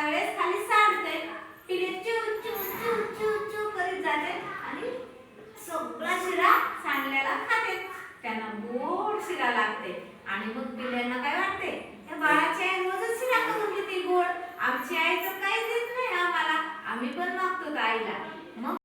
वेळेस खाली सांडते, पिले चू चू चू चू चू करीत जाते आणि सगळा शिरा सांडलेला खाते. त्यांना गोड शिरा लागते आणि मग पिल्यांना काय वाटते, त्या बाळाची आई रोजच शिरा करून देते गोड, आमची आई तर काही देत नाही आम्हाला, आम्ही पण मागतो आईला. मग